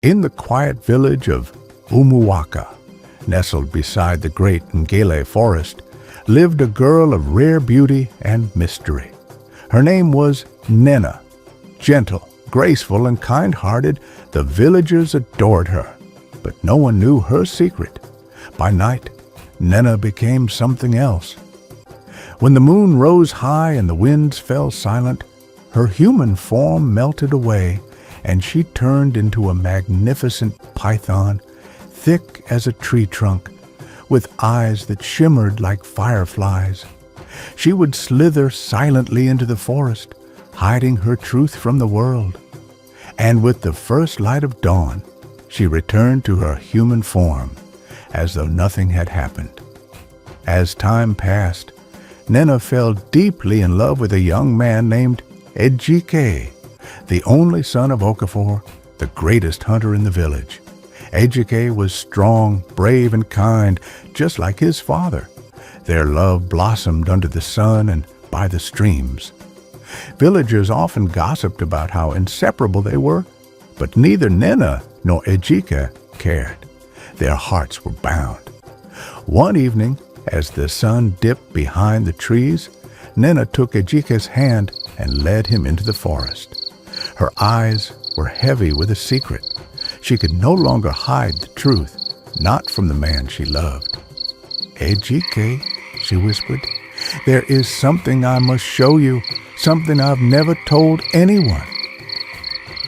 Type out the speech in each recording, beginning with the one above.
In the quiet village of Umuaka, nestled beside the great Ngele forest, lived a girl of rare beauty and mystery. Her name was Nnenna. Gentle, graceful, and kind-hearted, the villagers adored her, but no one knew her secret. By night, Nnenna became something else. When the moon rose high and the winds fell silent, her human form melted away, and she turned into a magnificent python, thick as a tree trunk, with eyes that shimmered like fireflies. She would slither silently into the forest, hiding her truth from the world. And with the first light of dawn, she returned to her human form, as though nothing had happened. As time passed, Nnenna fell deeply in love with a young man named Ejike, the only son of Okafor, the greatest hunter in the village. Ejike was strong, brave, and kind, just like his father. Their love blossomed under the sun and by the streams. Villagers often gossiped about how inseparable they were, but neither Nnenna nor Ejike cared. Their hearts were bound. One evening, as the sun dipped behind the trees, Nnenna took Ejike's hand and led him into the forest. Her eyes were heavy with a secret. She could no longer hide the truth, not from the man she loved. "Ejike," she whispered, "there is something I must show you, something I've never told anyone."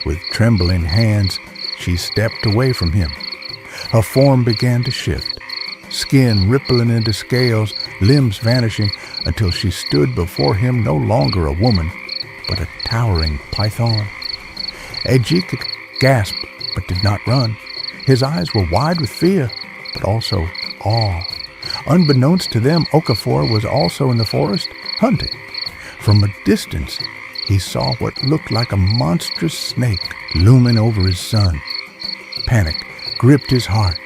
With trembling hands, she stepped away from him. Her form began to shift, skin rippling into scales, limbs vanishing, until she stood before him no longer a woman, but a towering python. Ejike gasped, but did not run. His eyes were wide with fear, but also awe. Unbeknownst to them, Okafor was also in the forest, hunting. From a distance, he saw what looked like a monstrous snake looming over his son. Panic gripped his heart.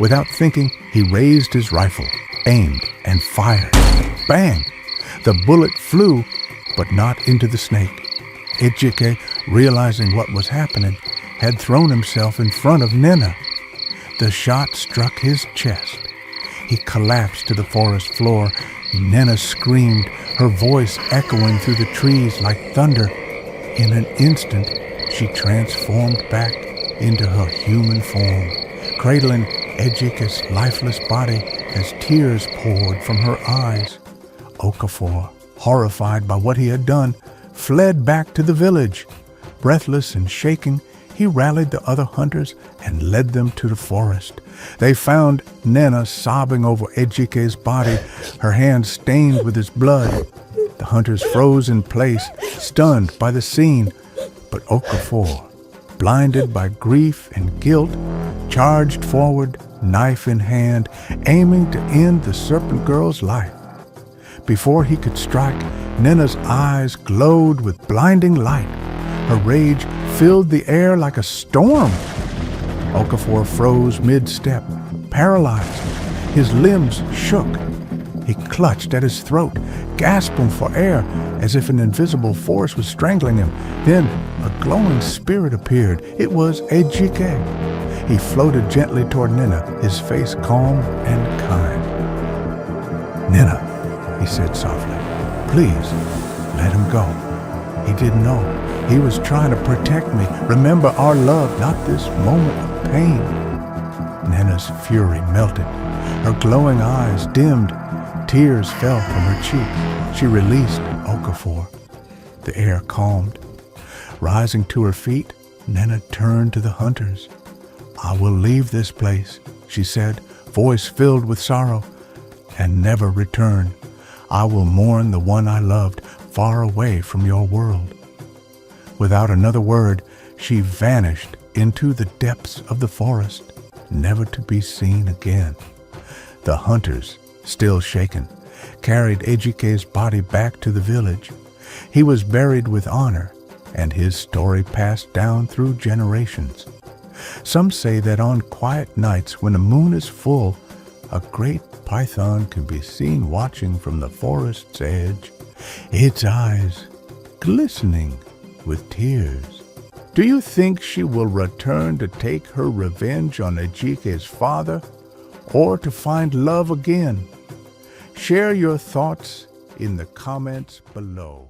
Without thinking, he raised his rifle, aimed, and fired. Bang! The bullet flew, but not into the snake. Ejike, realizing what was happening, had thrown himself in front of Nnenna. The shot struck his chest. He collapsed to the forest floor. Nnenna screamed, her voice echoing through the trees like thunder. In an instant, she transformed back into her human form, cradling Ejike's lifeless body as tears poured from her eyes. Okafor, horrified by what he had done, fled back to the village. Breathless and shaking, he rallied the other hunters and led them to the forest. They found Nnenna sobbing over Ejike's body, her hands stained with his blood. The hunters froze in place, stunned by the scene. But Okafor, blinded by grief and guilt, charged forward, knife in hand, aiming to end the serpent girl's life. Before he could strike, Nnenna's eyes glowed with blinding light. Her rage filled the air like a storm. Okafor froze mid-step, paralyzed. His limbs shook. He clutched at his throat, gasping for air, as if an invisible force was strangling him. Then a glowing spirit appeared. It was Ejike. He floated gently toward Nnenna, his face calm and kind. "Nnenna," he said softly, "please, let him go. He didn't know. He was trying to protect me. Remember our love, not this moment of pain." Nnenna's fury melted. Her glowing eyes dimmed. Tears fell from her cheek. She released Okafor. The air calmed. Rising to her feet, Nnenna turned to the hunters. "I will leave this place," she said, voice filled with sorrow, "and never return. I will mourn the one I loved far away from your world." Without another word, she vanished into the depths of the forest, never to be seen again. The hunters, still shaken, carried Ejike's body back to the village. He was buried with honor, and his story passed down through generations. Some say that on quiet nights when the moon is full, a great python can be seen watching from the forest's edge, its eyes glistening with tears. Do you think she will return to take her revenge on Ejike's father, or to find love again? Share your thoughts in the comments below.